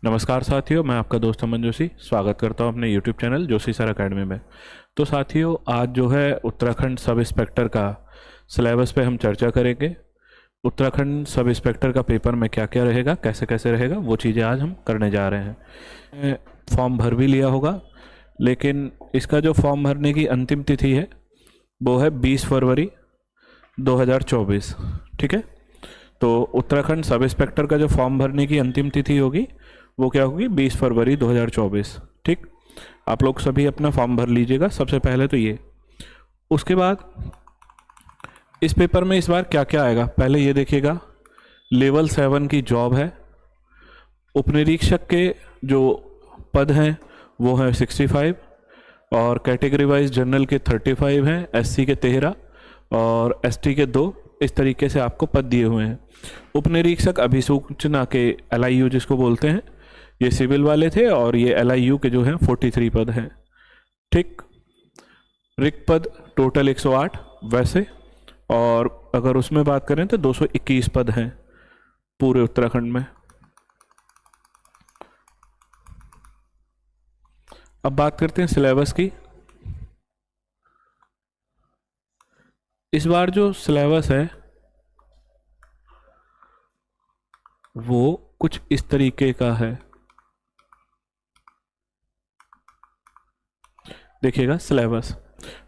नमस्कार साथियों, मैं आपका दोस्त अमन जोशी स्वागत करता हूं अपने YouTube channel Joshi sir academy में। तो साथियों, आज जो है उत्तराखंड सब इंस्पेक्टर का सिलेबस पे हम चर्चा करेंगे। उत्तराखंड सब इंस्पेक्टर का पेपर में क्या क्या रहेगा, कैसे कैसे रहेगा, वो चीज़ें आज हम करने जा रहे हैं। फॉर्म भर भी लिया होगा, लेकिन इसका जो फॉर्म भरने की अंतिम तिथि है वो है 20 फरवरी 2024। ठीक है, तो उत्तराखंड सब इंस्पेक्टर का जो फॉर्म भरने की अंतिम तिथि होगी वो क्या होगी, 20 फरवरी 2024। ठीक, आप लोग सभी अपना फॉर्म भर लीजिएगा सबसे पहले तो ये। उसके बाद इस पेपर में इस बार क्या क्या आएगा, पहले ये देखिएगा। लेवल 7 की जॉब है। उपनिरीक्षक के जो पद हैं वो हैं 65 और कैटेगरी वाइज जनरल के 35 हैं, एससी के 13 और एसटी के 2। इस तरीके से आपको पद दिए हुए हैं। उपनिरीक्षक अभिसूचना के एलआईयू जिसको बोलते हैं, ये सिविल वाले थे, और ये एलआईयू के जो हैं 43 पद हैं। ठीक, रिक्त पद टोटल 108 वैसे, और अगर उसमें बात करें तो 221 पद हैं पूरे उत्तराखंड में। अब बात करते हैं सिलेबस की। इस बार जो सिलेबस है वो कुछ इस तरीके का है। देखिएगा सिलेबस,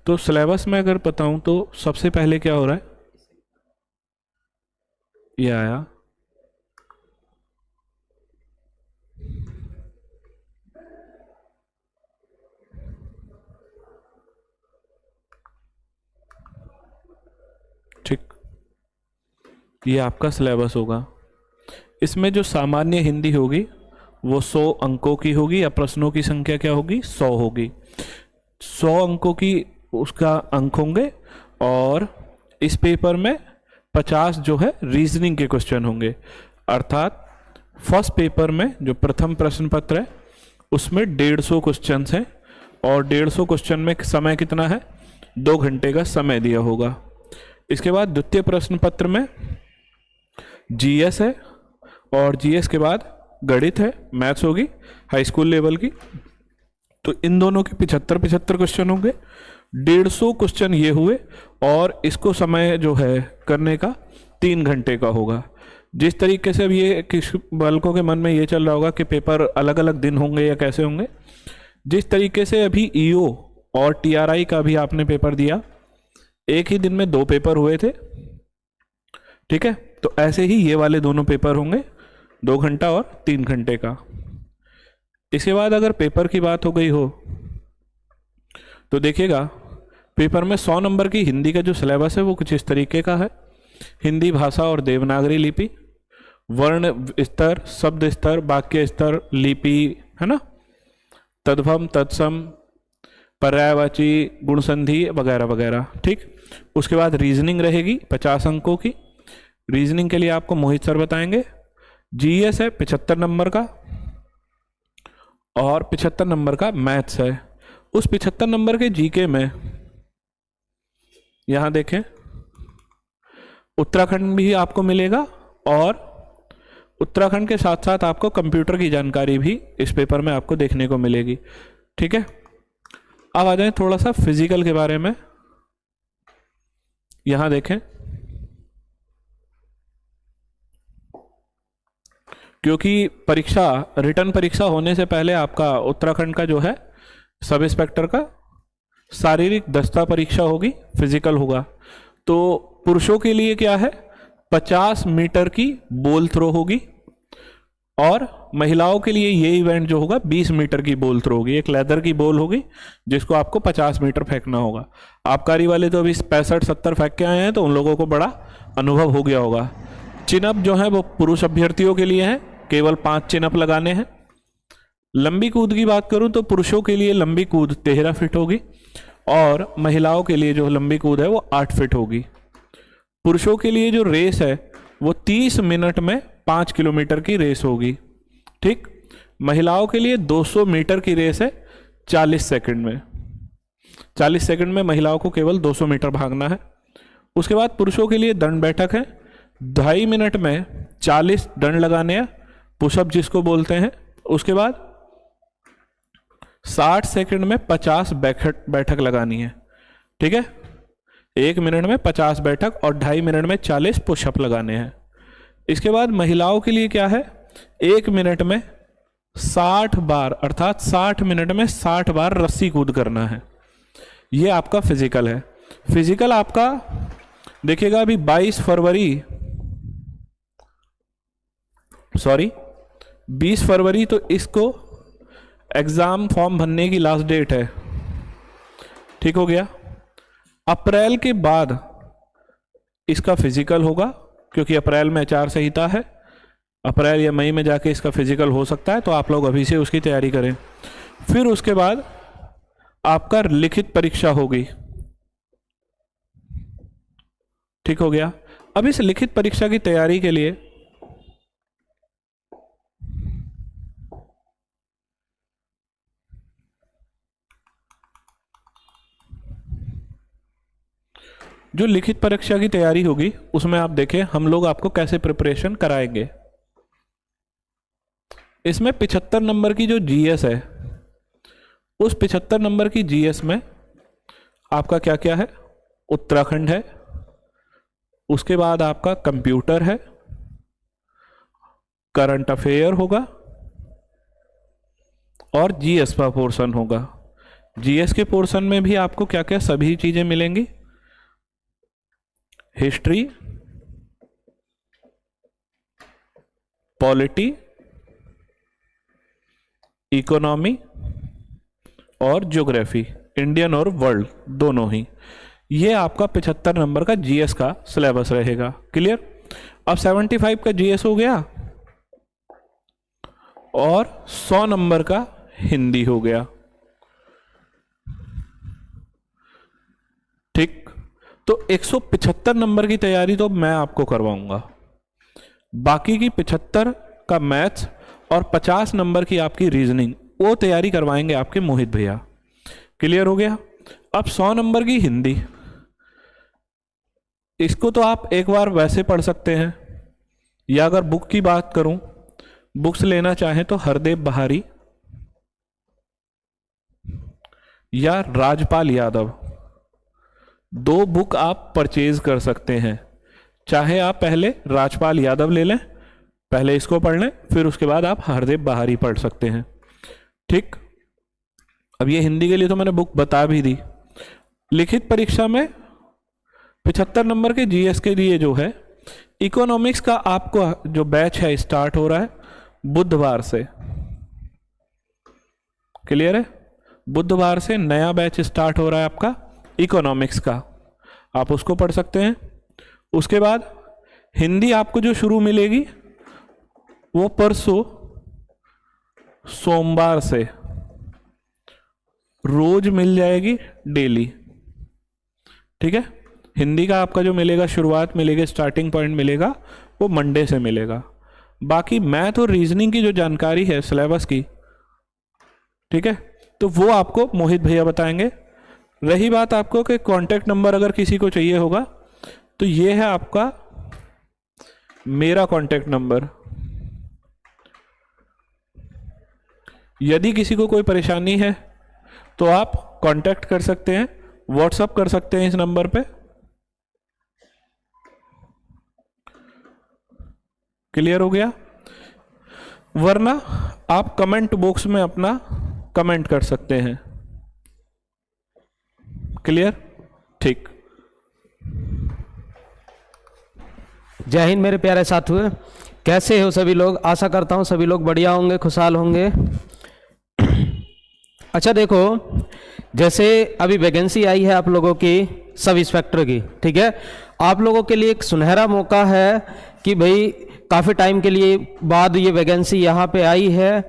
तो सिलेबस में अगर बताऊं तो सबसे पहले क्या हो रहा है, ये आया ठीक, ये आपका सिलेबस होगा। इसमें जो सामान्य हिंदी होगी वो 100 अंकों की होगी, या प्रश्नों की संख्या क्या होगी, 100 होगी। 100 अंकों की उसका अंक होंगे, और इस पेपर में 50 जो है रीजनिंग के क्वेश्चन होंगे। अर्थात फर्स्ट पेपर में जो प्रथम प्रश्न पत्र है उसमें 150 क्वेश्चन हैं, और 150 क्वेश्चन में समय कितना है, 2 घंटे का समय दिया होगा। इसके बाद द्वितीय प्रश्न पत्र में जीएस है, और जीएस के बाद गणित है, मैथ्स होगी हाई स्कूल लेवल की। तो इन दोनों के 75 क्वेश्चन होंगे। 150 क्वेश्चन ये हुए, और इसको समय जो है करने का 3 घंटे का होगा। जिस तरीके से अब ये किस बालकों के मन में ये चल रहा होगा कि पेपर अलग अलग दिन होंगे या कैसे होंगे, जिस तरीके से अभी ईओ और टीआरआई का भी आपने पेपर दिया, एक ही दिन में 2 पेपर हुए थे। ठीक है, तो ऐसे ही ये वाले दोनों पेपर होंगे 2 घंटा और 3 घंटे का। इसके बाद अगर पेपर की बात हो गई हो तो देखिएगा, पेपर में 100 नंबर की हिंदी का जो सिलेबस है वो कुछ इस तरीके का है। हिंदी भाषा और देवनागरी लिपि, वर्ण स्तर, शब्द स्तर, वाक्य स्तर, लिपि, है ना, तद्भव, तत्सम, पर्यायवाची, गुणसंधि वगैरह वगैरह। ठीक, उसके बाद रीजनिंग रहेगी 50 अंकों की। रीजनिंग के लिए आपको मोहित सर बताएंगे। जीएस है 75 नंबर का, और 75 नंबर का मैथ्स है। उस 75 नंबर के जीके में यहां देखें उत्तराखंड भी आपको मिलेगा, और उत्तराखंड के साथ साथ आपको कंप्यूटर की जानकारी भी इस पेपर में आपको देखने को मिलेगी। ठीक है, अब आ जाए थोड़ा सा फिजिकल के बारे में। यहां देखें, क्योंकि परीक्षा, रिटर्न परीक्षा होने से पहले आपका उत्तराखंड का जो है सब इंस्पेक्टर का शारीरिक दक्षता परीक्षा होगी, फिजिकल होगा। तो पुरुषों के लिए क्या है, 50 मीटर की बॉल थ्रो होगी, और महिलाओं के लिए ये इवेंट जो होगा 20 मीटर की बॉल थ्रो होगी। एक लेदर की बॉल होगी जिसको आपको 50 मीटर फेंकना होगा। आबकारी वाले तो अभी 65-70 फेंक के आए हैं, तो उन लोगों को बड़ा अनुभव हो गया होगा। चिनअप जो है वो पुरुष अभ्यर्थियों के लिए है, केवल 5 चिनअप लगाने हैं। लंबी कूद की बात करूं तो पुरुषों के लिए लंबी कूद 13 फीट होगी, और महिलाओं के लिए जो लंबी कूद है वो 8 फीट होगी। पुरुषों के लिए जो रेस है वो 30 मिनट में 5 किलोमीटर की रेस होगी। ठीक, महिलाओं के लिए 200 मीटर की रेस है 40 सेकंड में। 40 सेकंड में महिलाओं को केवल 200 मीटर भागना है। उसके बाद पुरुषों के लिए दंड बैठक है, 2.5 मिनट में 40 दंड लगाने हैं, पुशअप जिसको बोलते हैं, उसके बाद 60 सेकंड में 50 बैठक लगानी है, ठीक है। 1 मिनट में 50 बैठक और 2.5 मिनट में 40 पुशअप लगाने हैं। इसके बाद महिलाओं के लिए क्या है, 1 मिनट में 60 बार अर्थात 60 मिनट में 60 बार रस्सी कूद करना है। ये आपका फिजिकल है। फिजिकल आपका देखिएगा अभी 20 फरवरी तो इसको एग्जाम फॉर्म भरने की लास्ट डेट है, ठीक हो गया। अप्रैल के बाद इसका फिजिकल होगा, क्योंकि अप्रैल में आचार संहिता है, अप्रैल या मई में जाके इसका फिजिकल हो सकता है, तो आप लोग अभी से उसकी तैयारी करें। फिर उसके बाद आपका लिखित परीक्षा होगी, ठीक हो गया। अब इस लिखित परीक्षा की तैयारी के लिए जो लिखित परीक्षा की तैयारी होगी उसमें आप देखें हम लोग आपको कैसे प्रिपरेशन कराएंगे। इसमें 75 नंबर की जो जीएस है, उस 75 नंबर की जीएस में आपका क्या क्या है, उत्तराखंड है, उसके बाद आपका कंप्यूटर है, करंट अफेयर होगा और जीएस का पोर्शन होगा। जीएस के पोर्शन में भी आपको क्या क्या सभी चीजें मिलेंगी, हिस्ट्री, पॉलिटी, इकोनॉमी और ज्योग्राफी, इंडियन और वर्ल्ड दोनों ही। ये आपका 75 नंबर का जीएस का सिलेबस रहेगा। क्लियर। अब 75 का जीएस हो गया और 100 नंबर का हिंदी हो गया, ठीक। तो 175 नंबर की तैयारी तो मैं आपको करवाऊंगा, बाकी की 75 का मैथ्स और 50 नंबर की आपकी रीजनिंग वो तैयारी करवाएंगे आपके मोहित भैया। क्लियर हो गया। अब 100 नंबर की हिंदी, इसको तो आप एक बार वैसे पढ़ सकते हैं, या अगर बुक की बात करूं, बुक्स लेना चाहें तो हरदेव बहारी या राजपाल यादव, 2 बुक आप परचेज कर सकते हैं। चाहे आप पहले राजपाल यादव ले लें, पहले इसको पढ़ लें, फिर उसके बाद आप हरदेव बहारी पढ़ सकते हैं, ठीक। अब ये हिंदी के लिए तो मैंने बुक बता भी दी। लिखित परीक्षा में 75 नंबर के जीएस के लिए जो है, इकोनॉमिक्स का आपको जो बैच है स्टार्ट हो रहा है बुधवार से। क्लियर है। बुधवार से नया बैच स्टार्ट हो रहा है आपका इकोनॉमिक्स का, आप उसको पढ़ सकते हैं। उसके बाद हिंदी आपको जो शुरू मिलेगी वो परसों सोमवार से रोज मिल जाएगी डेली, ठीक है। हिंदी का आपका जो मिलेगा, शुरुआत मिलेगी, स्टार्टिंग पॉइंट मिलेगा, वो मंडे से मिलेगा। बाकी मैथ और रीजनिंग की जो जानकारी है सिलेबस की, ठीक है, तो वो आपको मोहित भैया बताएंगे। रही बात आपको कि कांटेक्ट नंबर अगर किसी को चाहिए होगा तो ये है आपका मेरा कांटेक्ट नंबर। यदि किसी को कोई परेशानी है तो आप कांटेक्ट कर सकते हैं, व्हाट्सएप कर सकते हैं इस नंबर पे। क्लियर हो गया। वरना आप कमेंट बॉक्स में अपना कमेंट कर सकते हैं। क्लियर, ठीक। जय हिंद मेरे प्यारे साथियों, कैसे हो सभी लोग। आशा करता हूँ सभी लोग बढ़िया होंगे, खुशहाल होंगे। अच्छा देखो, जैसे अभी वैकेंसी आई है आप लोगों की सब इंस्पेक्टर की, ठीक है। आप लोगों के लिए एक सुनहरा मौका है कि भाई काफ़ी टाइम के लिए बाद ये वैकेंसी यहाँ पे आई है।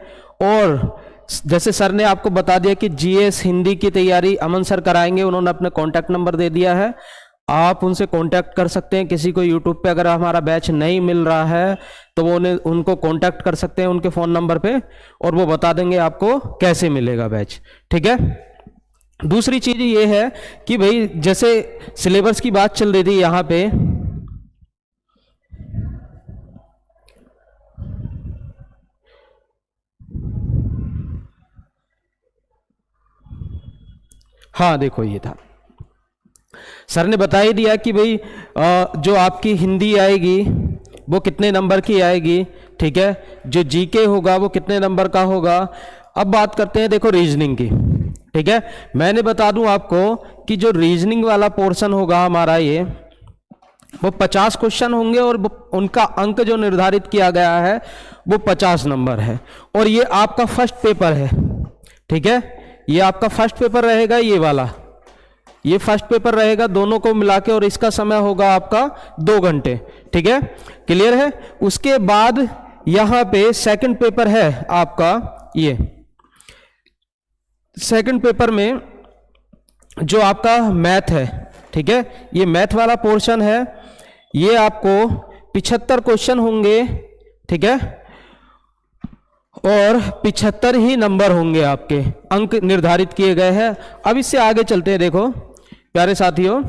और जैसे सर ने आपको बता दिया कि जीएस हिंदी की तैयारी अमन सर कराएंगे, उन्होंने अपने कॉन्टैक्ट नंबर दे दिया है, आप उनसे कांटेक्ट कर सकते हैं। किसी को यूट्यूब पे अगर हमारा बैच नहीं मिल रहा है तो वो उनको कांटेक्ट कर सकते हैं उनके फ़ोन नंबर पे, और वो बता देंगे आपको कैसे मिलेगा बैच, ठीक है। दूसरी चीज़ ये है कि भाई जैसे सिलेबस की बात चल रही थी यहाँ पे, हाँ देखो ये था, सर ने बता ही दिया कि भाई जो आपकी हिंदी आएगी वो कितने नंबर की आएगी, ठीक है, जो जीके होगा वो कितने नंबर का होगा। अब बात करते हैं देखो रीजनिंग की, ठीक है। मैंने बता दूं आपको कि जो रीजनिंग वाला पोर्शन होगा हमारा ये, वो 50 क्वेश्चन होंगे और उनका अंक जो निर्धारित किया गया है वो 50 नंबर है। और ये आपका फर्स्ट पेपर है, ठीक है, ये आपका फर्स्ट पेपर रहेगा, ये वाला ये फर्स्ट पेपर रहेगा दोनों को मिला के, और इसका समय होगा आपका 2 घंटे, ठीक है, क्लियर है। उसके बाद यहां पे सेकंड पेपर है आपका, ये सेकंड पेपर में जो आपका मैथ है, ठीक है, ये मैथ वाला पोर्शन है, ये आपको 75 क्वेश्चन होंगे, ठीक है, और 75 ही नंबर होंगे, आपके अंक निर्धारित किए गए हैं। अब इससे आगे चलते हैं, देखो प्यारे साथियों,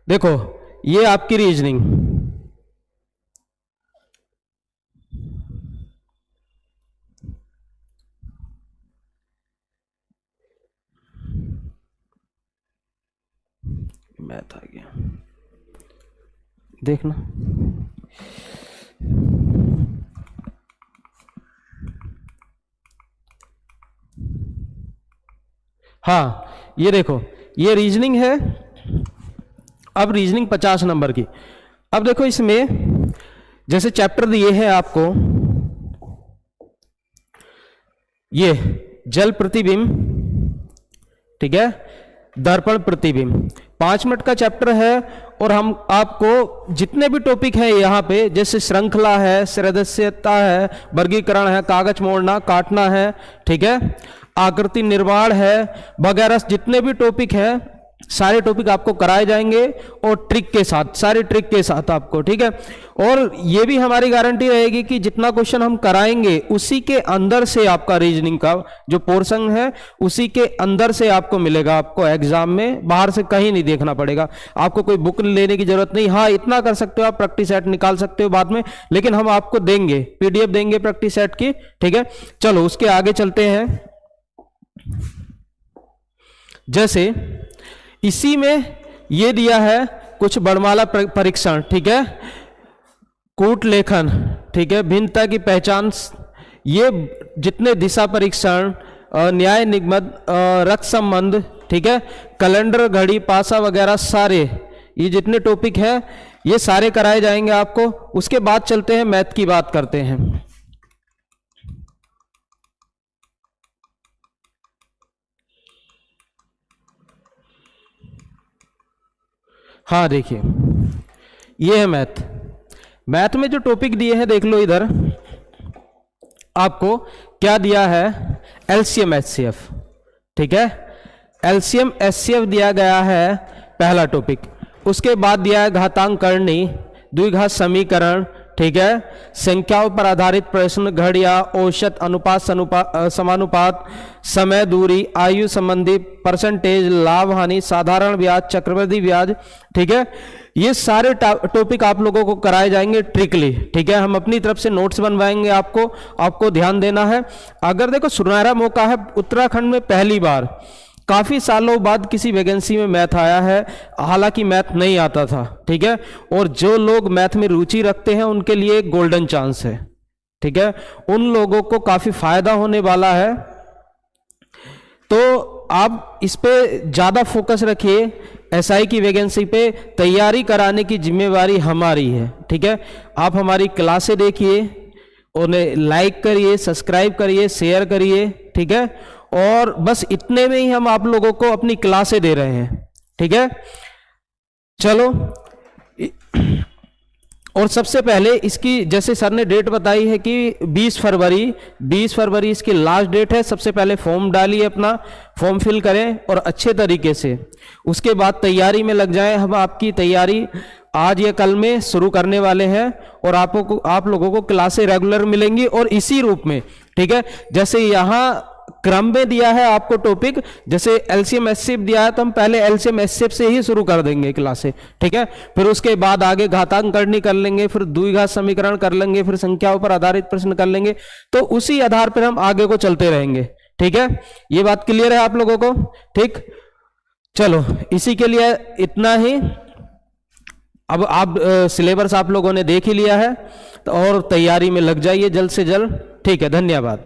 देखो ये आपकी रीजनिंग, मैथ आ गया, देखना, हाँ ये देखो ये रीजनिंग है। अब रीजनिंग 50 नंबर की। अब देखो इसमें जैसे चैप्टर दिए हैं आपको, ये जल प्रतिबिंब, ठीक है, दर्पण प्रतिबिंब, 5 मिनट का चैप्टर है। और हम आपको जितने भी टॉपिक है यहाँ पे, जैसे श्रृंखला है, सदस्यता है, वर्गीकरण है, कागज मोड़ना काटना है, ठीक है, आकृति निर्माण है वगैरह, जितने भी टॉपिक है सारे टॉपिक आपको कराए जाएंगे और ट्रिक के साथ, सारे ट्रिक के साथ आपको, ठीक है। और ये भी हमारी गारंटी रहेगी कि जितना क्वेश्चन हम कराएंगे उसी के अंदर से आपका रीजनिंग का जो पोर्शन है उसी के अंदर से आपको मिलेगा, आपको एग्जाम में बाहर से कहीं नहीं देखना पड़ेगा, आपको कोई बुक लेने की जरूरत नहीं। हाँ इतना कर सकते हो आप, प्रैक्टिस सेट निकाल सकते हो बाद में, लेकिन हम आपको देंगे, पीडीएफ देंगे प्रैक्टिस सेट की, ठीक है। चलो उसके आगे चलते हैं। जैसे इसी में ये दिया है कुछ वर्णमाला परीक्षण, ठीक है, कूट लेखन, ठीक है, भिन्नता की पहचान, ये जितने दिशा परीक्षण, न्याय निगमन, रक्त संबंध, ठीक है, कैलेंडर, घड़ी, पासा वगैरह, सारे ये जितने टॉपिक है ये सारे कराए जाएंगे आपको। उसके बाद चलते हैं मैथ की बात करते हैं। हाँ देखिए ये है मैथ। मैथ में जो टॉपिक दिए हैं देख लो इधर, आपको क्या दिया है, एलसीएम एचसीएफ, ठीक है, एलसीएम एचसीएफ दिया गया है पहला टॉपिक। उसके बाद दिया है घातांक करणी, द्विघात समीकरण, ठीक है, संख्याओं पर आधारित प्रश्न, घड़िया, औसत, अनुपात, समानुपात, समय, दूरी, आयु संबंधी, परसेंटेज, लाभ हानि, साधारण ब्याज, चक्रवृद्धि ब्याज, ठीक है, ये सारे टॉपिक आप लोगों को कराए जाएंगे ट्रिकली, ठीक है। हम अपनी तरफ से नोट्स बनवाएंगे आपको ध्यान देना है। अगर देखो सुनहरा मौका है, उत्तराखंड में पहली बार काफी सालों बाद किसी वैकेंसी में मैथ आया है, हालांकि मैथ नहीं आता था, ठीक है, और जो लोग मैथ में रुचि रखते हैं उनके लिए एक गोल्डन चांस है, ठीक है, उन लोगों को काफी फायदा होने वाला है। तो आप इस पे ज्यादा फोकस रखिए, एसआई की वैकेंसी पे तैयारी कराने की जिम्मेवारी हमारी है, ठीक है। आप हमारी क्लासें देखिए, उन्हें लाइक करिए, सब्सक्राइब करिए, शेयर करिए, ठीक है, और बस इतने में ही हम आप लोगों को अपनी क्लासें दे रहे हैं, ठीक है। चलो, और सबसे पहले इसकी जैसे सर ने डेट बताई है कि 20 फरवरी इसकी लास्ट डेट है। सबसे पहले फॉर्म डालिए, अपना फॉर्म फिल करें और अच्छे तरीके से उसके बाद तैयारी में लग जाएं। हम आपकी तैयारी आज या कल में शुरू करने वाले हैं और आप लोगों को क्लासें रेगुलर मिलेंगी और इसी रूप में, ठीक है। जैसे यहाँ क्रम में दिया है आपको टॉपिक, जैसे एलसीएम एचसीएफ दिया है तो हम पहले एलसीएम एचसीएफ से ही शुरू कर देंगे क्लासे, ठीक है। फिर उसके बाद आगे घातांक करनी कर लेंगे, फिर द्विघात समीकरण कर लेंगे, फिर संख्याओं पर आधारित प्रश्न कर लेंगे। तो उसी आधार पर हम आगे को चलते रहेंगे, ठीक है। ये बात क्लियर है आप लोगों को? ठीक, चलो इसी के लिए इतना ही। अब आप सिलेबस आप लोगों ने देख ही लिया है, तो और तैयारी में लग जाइए जल्द से जल्द, ठीक है। धन्यवाद।